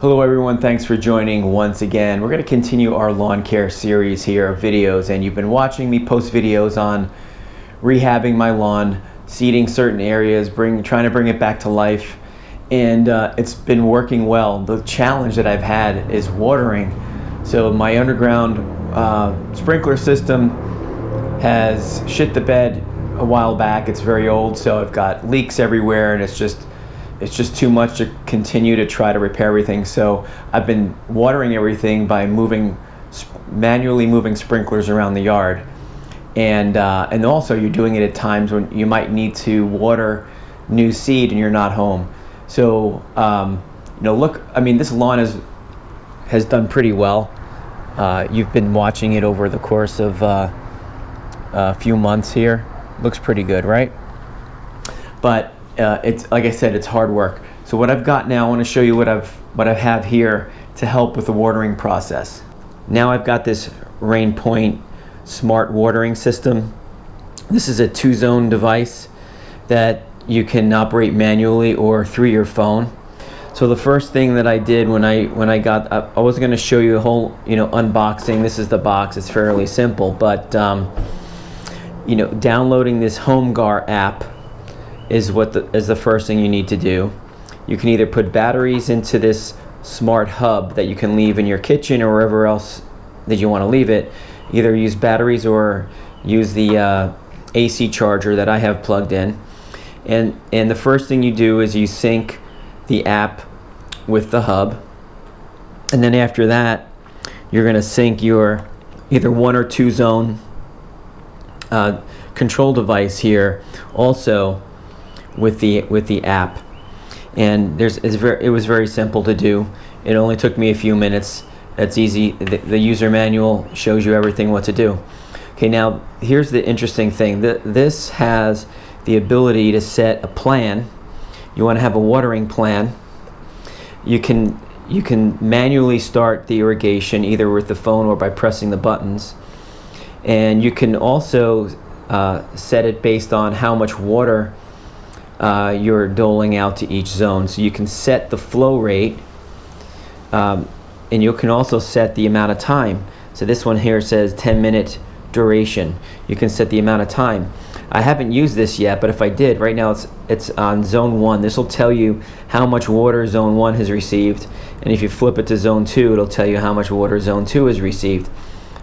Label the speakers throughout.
Speaker 1: Hello everyone, thanks for joining once again. We're going to continue our lawn care series here of videos, and you've been watching me post videos on rehabbing my lawn, seeding certain areas, trying to bring it back to life, and it's been working well. The challenge that I've had is watering. So my underground sprinkler system has shit the bed a while back. It's very old, so I've got leaks everywhere, and it's just too much to continue to try to repair everything. So I've been watering everything by manually moving sprinklers around the yard, and also you're doing it at times when you might need to water new seed and you're not home. So look, I mean, this lawn has done pretty well. You've been watching it over the course of a few months here. Looks pretty good, right? But it's, like I said, it's hard work. So what I've got now, I want to show you what I have here to help with the watering process. Now I've got this Rainpoint smart watering system. This is a 2-zone device that you can operate manually or through your phone. So the first thing that I did when I was going to show you a whole unboxing. This is the box. It's fairly simple, but downloading this HomeGar app is the first thing you need to do. You can either put batteries into this smart hub that you can leave in your kitchen or wherever else that you want to leave it. Either use batteries or use the AC charger that I have plugged in. And the first thing you do is you sync the app with the hub, and then after that you're going to sync your either 1 or 2 zone control device here also with the app. And it was very simple to do. It only took me a few minutes. That's easy. The user manual shows you everything what to do. Okay, now here's the interesting thing. This has the ability to set a plan. You want to have a watering plan. You can manually start the irrigation either with the phone or by pressing the buttons. And you can also set it based on how much water you're doling out to each zone. So you can set the flow rate, and you can also set the amount of time. So this one here says 10-minute duration. You can set the amount of time. I haven't used this yet, but if I did, right now it's on zone 1. This will tell you how much water zone 1 has received, and if you flip it to zone 2, it'll tell you how much water zone 2 has received,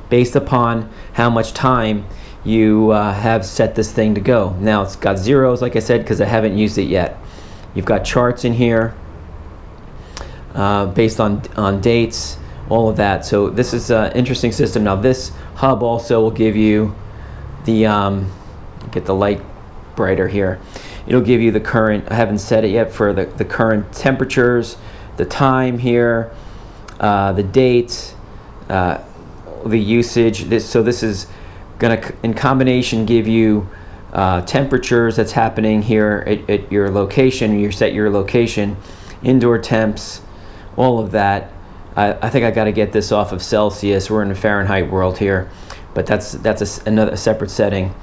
Speaker 1: based upon how much time you have set this thing to go. Now it's got zeros, like I said, because I haven't used it yet. You've got charts in here based on dates, all of that. So this is an interesting system. Now this hub also will give you the get the light brighter here. It'll give you the current. I haven't set it yet for the current temperatures, the time here, the dates, the usage. This is going to, in combination, give you temperatures that's happening here at your location. You set your location, indoor temps, all of that. I think I got to get this off of Celsius. We're in a Fahrenheit world here, but that's another separate setting.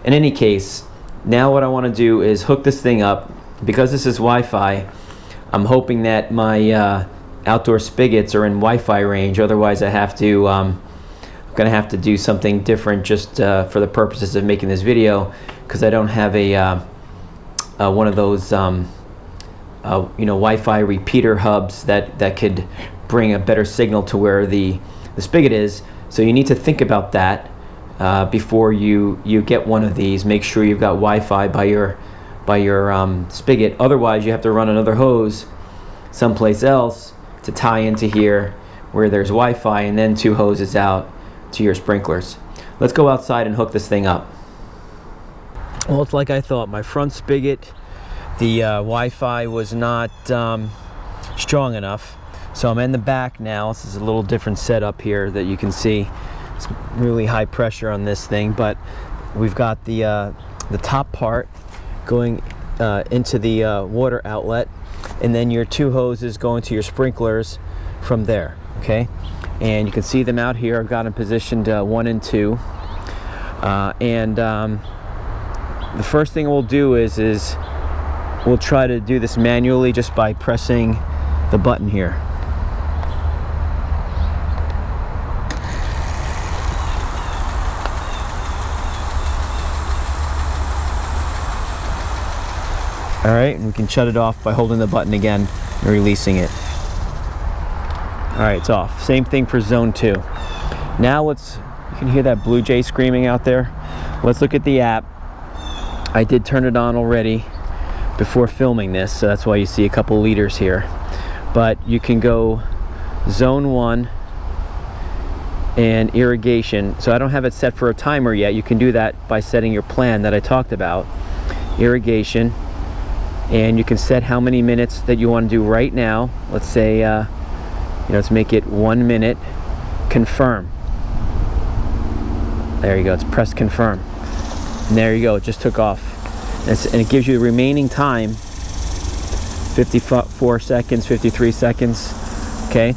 Speaker 1: In any case, now what I want to do is hook this thing up. Because this is Wi-Fi, I'm hoping that my outdoor spigots are in Wi-Fi range. Otherwise, I'm going to have to do something different just for the purposes of making this video, because I don't have one of those Wi-Fi repeater hubs that could bring a better signal to where the spigot is. So you need to think about that before you get one of these. Make sure you've got Wi-Fi by your spigot. Otherwise, you have to run another hose someplace else to tie into here where there's Wi-Fi, and then 2 hoses out to your sprinklers. Let's go outside and hook this thing up. Well, it's like I thought. My front spigot, the Wi-Fi was not strong enough, so I'm in the back now. This is a little different setup here that you can see. It's really high pressure on this thing, but we've got the top part going into the water outlet, and then your 2 hoses going to your sprinklers from there. Okay, and you can see them out here. I've got them positioned 1 and 2, and the first thing we'll do is we'll try to do this manually just by pressing the button here. All right, and we can shut it off by holding the button again and releasing it. All right, it's off. Same thing for zone 2. Now you can hear that blue jay screaming out there. Let's look at the app. I did turn it on already before filming this, so that's why you see a couple liters here. But you can go zone 1 and irrigation. So I don't have it set for a timer yet. You can do that by setting your plan that I talked about. Irrigation. And you can set how many minutes that you want to do right now. Let's say, let's make it 1 minute. Confirm. There you go. It's press confirm. And there you go. It just took off. And it gives you the remaining time, 54 seconds, 53 seconds. Okay.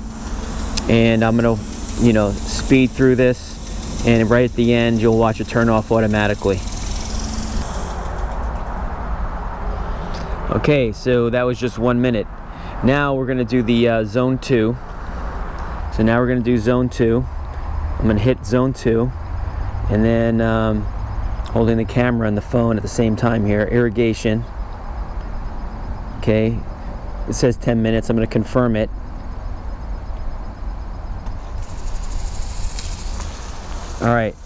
Speaker 1: And I'm going to, speed through this. And right at the end, you'll watch it turn off automatically. Okay, so that was just 1 minute. Now we're going to do the zone 2. So now we're going to do zone 2. I'm going to hit zone 2, and then holding the camera and the phone at the same time here. Irrigation. Okay, it says 10 minutes. I'm going to confirm it. All right,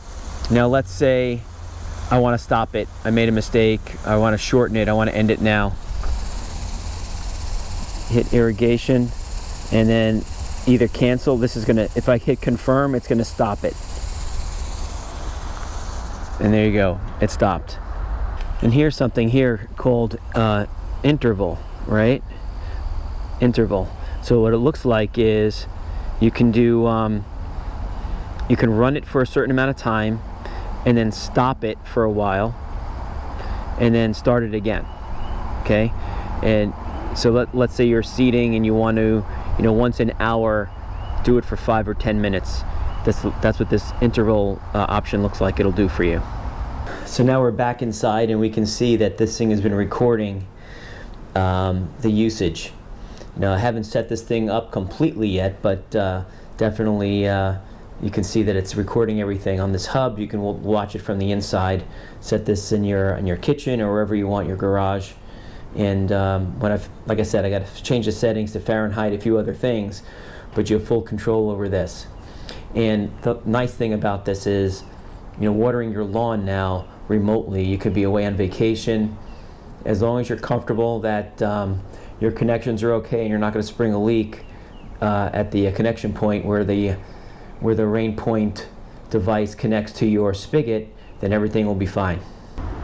Speaker 1: now let's say I want to stop it. I made a mistake. I want to shorten it. I want to end it now. Hit irrigation, and then either cancel. This is gonna, if I hit confirm, it's gonna stop it. And there you go, it stopped. And here's something here called interval, right? Interval. So what it looks like is you can do, you can run it for a certain amount of time, and then stop it for a while, and then start it again. Okay, and so let's say you're seeding and you want to, once an hour, do it for 5 or 10 minutes. That's what this interval option looks like. It'll do for you. So now we're back inside, and we can see that this thing has been recording the usage. Now I haven't set this thing up completely yet, but definitely you can see that it's recording everything on this hub. You can watch it from the inside. Set this in your kitchen or wherever you want, your garage. And like I said, I got to change the settings to Fahrenheit, a few other things, but you have full control over this. And the nice thing about this is, watering your lawn now remotely. You could be away on vacation, as long as you're comfortable that your connections are okay and you're not going to spring a leak at the connection point where the Rainpoint device connects to your spigot, then everything will be fine.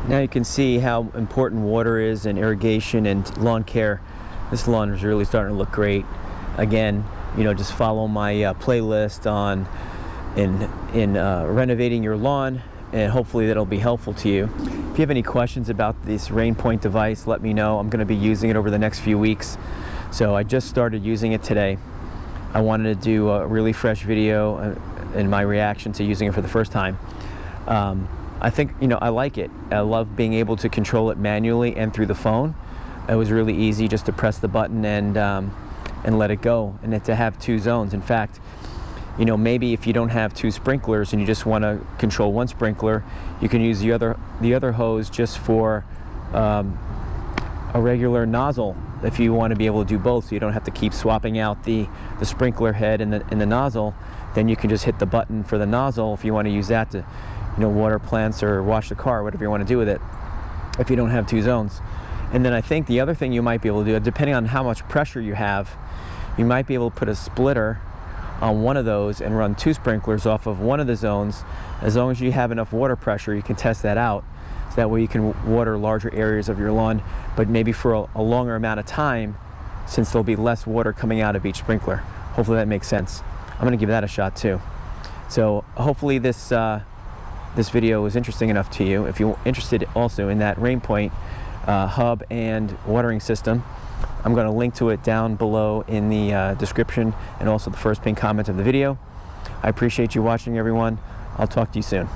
Speaker 1: Now you can see how important water is in irrigation and lawn care. This lawn is really starting to look great. Again, just follow my playlist on in renovating your lawn, and hopefully that'll be helpful to you. If you have any questions about this Rainpoint device, let me know. I'm going to be using it over the next few weeks. So I just started using it today. I wanted to do a really fresh video in my reaction to using it for the first time. I think, I like it. I love being able to control it manually and through the phone. It was really easy just to press the button and let it go, and to have 2 zones. In fact, maybe if you don't have 2 sprinklers and you just want to control 1 sprinkler, you can use the other hose just for a regular nozzle if you want to be able to do both, so you don't have to keep swapping out the sprinkler head and the nozzle. Then you can just hit the button for the nozzle if you want to use that to water plants or wash the car, whatever you want to do with it, if you don't have 2 zones. And then I think the other thing you might be able to do, depending on how much pressure you have, you might be able to put a splitter on one of those and run 2 sprinklers off of one of the zones. As long as you have enough water pressure, you can test that out. So that way you can water larger areas of your lawn, but maybe for a longer amount of time, since there'll be less water coming out of each sprinkler. Hopefully that makes sense. I'm going to give that a shot too. So hopefully this video was interesting enough to you. If you're interested also in that Rainpoint hub and watering system, I'm going to link to it down below in the description and also the first pinned comment of the video. I appreciate you watching, everyone. I'll talk to you soon.